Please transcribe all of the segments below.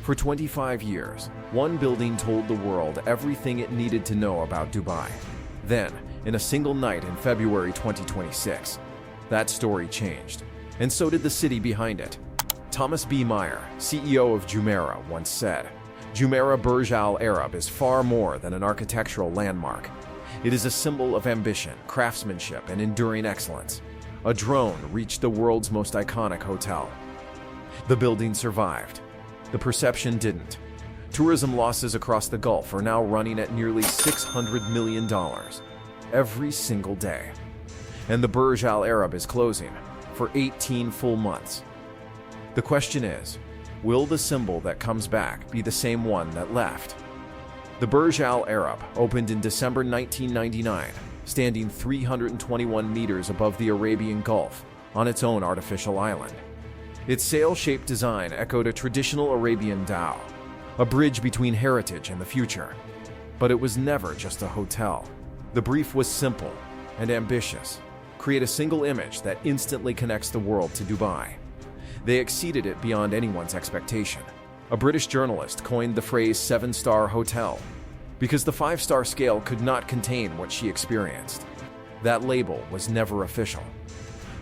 For 25 years, one building told the world everything it needed to know about Dubai. Then, in a single night in February 2026, that story changed, and so did the city behind it. Thomas B. Meyer, CEO of Jumeirah, once said, "Jumeirah Burj Al Arab is far more than an architectural landmark. It is a symbol of ambition, craftsmanship, and enduring excellence." A drone reached the world's most iconic hotel. The building survived. The perception didn't. Tourism losses across the Gulf are now running at nearly $600 million every single day. And the Burj Al Arab is closing for 18 full months. The question is, will the symbol that comes back be the same one that left? The Burj Al Arab opened in December 1999, standing 321 meters above the Arabian Gulf on its own artificial island. Its sail-shaped design echoed a traditional Arabian dhow, a bridge between heritage and the future. But it was never just a hotel. The brief was simple and ambitious: create a single image that instantly connects the world to Dubai. They exceeded it beyond anyone's expectation. A British journalist coined the phrase seven-star hotel because the five-star scale could not contain what she experienced. That label was never official,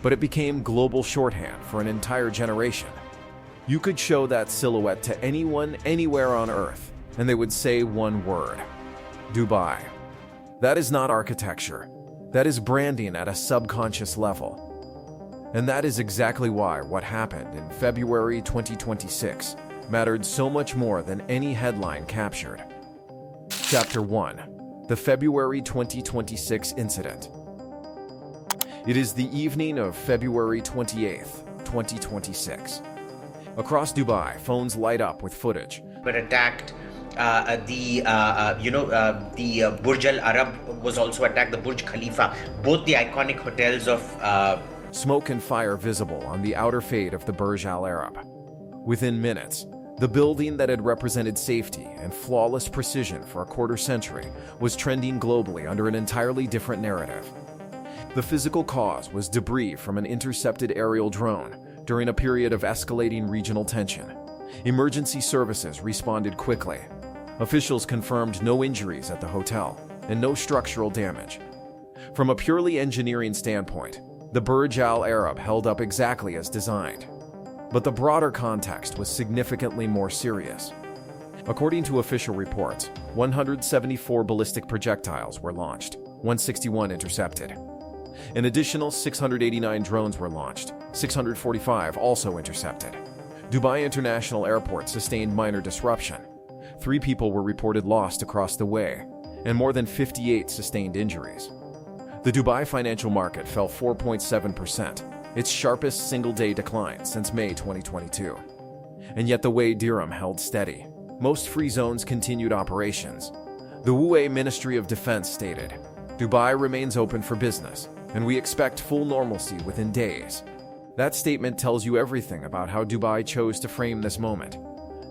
but it became global shorthand for an entire generation. You could show that silhouette to anyone, anywhere on Earth, and they would say one word: Dubai. That is not architecture. That is branding at a subconscious level. And that is exactly why what happened in February 2026 mattered so much more than any headline captured. Chapter 1. The February 2026 Incident. It is the evening of February 28th, 2026. Across Dubai, phones light up with footage. Were attacked. The Burj Al Arab was also attacked. The Burj Khalifa, both the iconic hotels of. Smoke and fire visible on the outer fade of the Burj Al Arab. Within minutes, the building that had represented safety and flawless precision for a quarter century was trending globally under an entirely different narrative. The physical cause was debris from an intercepted aerial drone during a period of escalating regional tension. Emergency services responded quickly. Officials confirmed no injuries at the hotel and no structural damage. From a purely engineering standpoint, the Burj Al Arab held up exactly as designed. But the broader context was significantly more serious. According to official reports, 174 ballistic projectiles were launched, 161 intercepted. An additional 689 drones were launched, 645 also intercepted. Dubai International Airport sustained minor disruption. 3 people were reported lost across the way, and more than 58 sustained injuries. The Dubai financial market fell 4.7%, its sharpest single-day decline since May 2022. And yet the Wei dirham held steady. Most free zones continued operations. The UAE Ministry of Defense stated, "Dubai remains open for business, and we expect full normalcy within days." That statement tells you everything about how Dubai chose to frame this moment.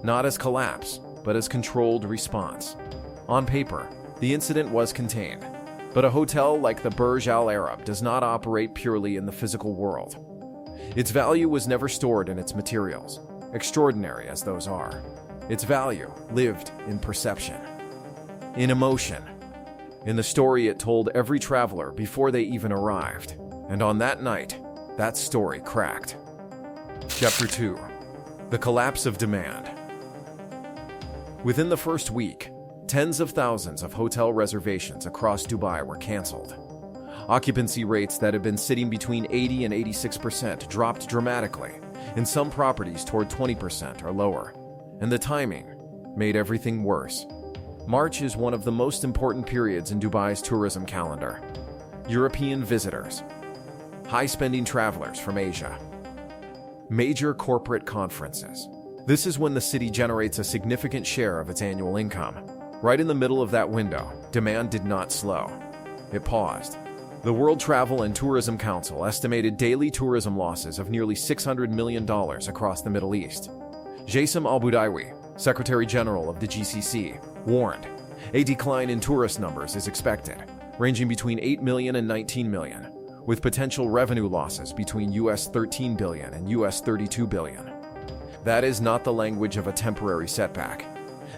Not as collapse, but as controlled response. On paper, the incident was contained. But a hotel like the Burj Al Arab does not operate purely in the physical world. Its value was never stored in its materials, extraordinary as those are. Its value lived in perception, in emotion, in the story it told every traveler before they even arrived. And on that night, that story cracked. Chapter 2. The Collapse of Demand. Within the first week, tens of thousands of hotel reservations across Dubai were canceled. Occupancy rates that had been sitting between 80 and 86% dropped dramatically, in some properties toward 20% or lower. And the timing made everything worse. March is one of the most important periods in Dubai's tourism calendar. European visitors, high-spending travelers from Asia, major corporate conferences. This is when the city generates a significant share of its annual income. Right in the middle of that window, demand did not slow. It paused. The World Travel and Tourism Council estimated daily tourism losses of nearly $600 million across the Middle East. Jassim Al-Budaiwi, Secretary General of the GCC, warned a decline in tourist numbers is expected, ranging between 8 million and 19 million, with potential revenue losses between US $13 billion and US $32 billion. That is not the language of a temporary setback.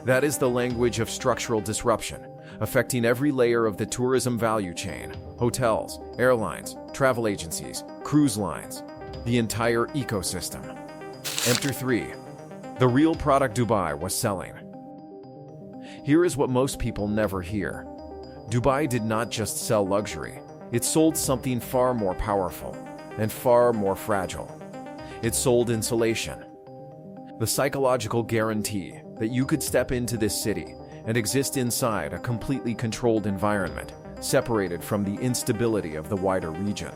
That is the language of structural disruption, affecting every layer of the tourism value chain: hotels, airlines, travel agencies, cruise lines, the entire ecosystem. Enter 3. The real product Dubai was selling. Here is what most people never hear. Dubai did not just sell luxury, it sold something far more powerful and far more fragile. It sold insulation. The psychological guarantee that you could step into this city and exist inside a completely controlled environment, separated from the instability of the wider region.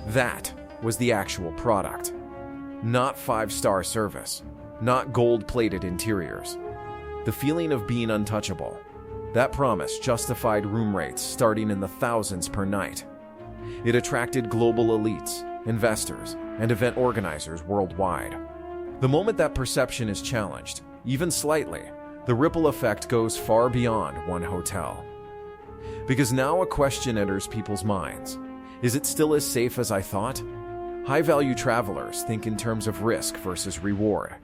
That was the actual product. Not 5-star service, not gold-plated interiors. The feeling of being untouchable. That promise justified room rates starting in the thousands per night. It attracted global elites, investors, and event organizers worldwide. The moment that perception is challenged, even slightly, the ripple effect goes far beyond one hotel. Because now a question enters people's minds. Is it still as safe as I thought? High-value travelers think in terms of risk versus reward.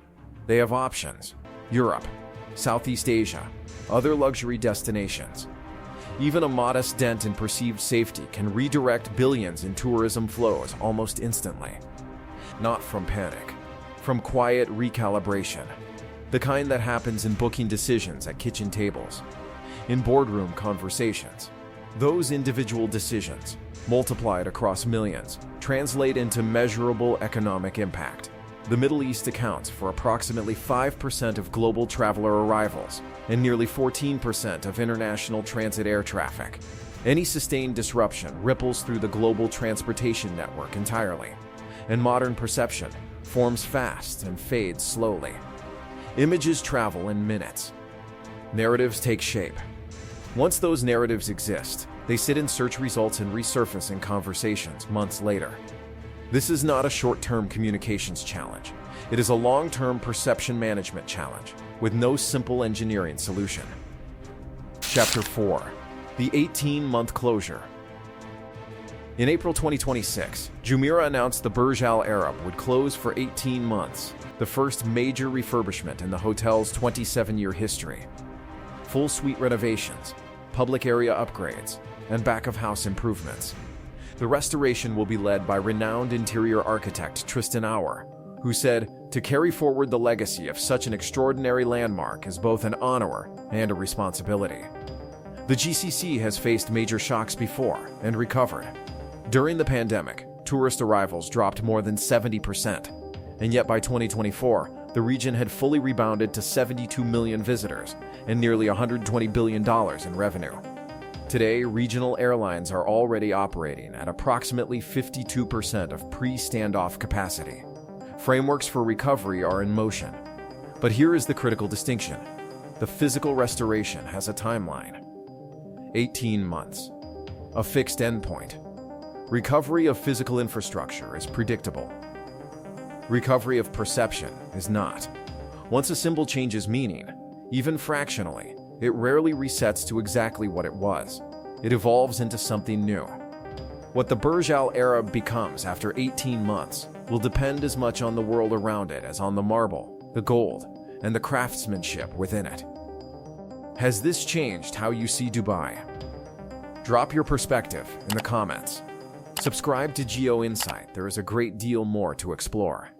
They have options: Europe, Southeast Asia, other luxury destinations. Even a modest dent in perceived safety can redirect billions in tourism flows almost instantly. Not from panic, from quiet recalibration. The kind that happens in booking decisions at kitchen tables, in boardroom conversations. Those individual decisions, multiplied across millions, translate into measurable economic impact. The Middle East accounts for approximately 5% of global traveler arrivals and nearly 14% of international transit air traffic. Any sustained disruption ripples through the global transportation network entirely, and modern perception forms fast and fades slowly. Images travel in minutes. Narratives take shape. Once those narratives exist, they sit in search results and resurface in conversations months later. This is not a short-term communications challenge. It is a long-term perception management challenge with no simple engineering solution. Chapter 4. The 18-month closure. In April 2026, Jumeirah announced the Burj Al Arab would close for 18 months, the first major refurbishment in the hotel's 27-year history. Full suite renovations, public area upgrades, and back-of-house improvements. The restoration will be led by renowned interior architect Tristan Auer, who said, "To carry forward the legacy of such an extraordinary landmark is both an honor and a responsibility." The GCC has faced major shocks before and recovered. During the pandemic, tourist arrivals dropped more than 70%, and yet by 2024, the region had fully rebounded to 72 million visitors and nearly $120 billion in revenue. Today, regional airlines are already operating at approximately 52% of pre-standoff capacity. Frameworks for recovery are in motion. But here is the critical distinction. The physical restoration has a timeline. 18 months. A fixed endpoint. Recovery of physical infrastructure is predictable. Recovery of perception is not. Once a symbol changes meaning, even fractionally, it rarely resets to exactly what it was. It evolves into something new. What the Burj Al Arab becomes after 18 months will depend as much on the world around it as on the marble, the gold, and the craftsmanship within it. Has this changed how you see Dubai? Drop your perspective in the comments. Subscribe to Geo Insight. There is a great deal more to explore.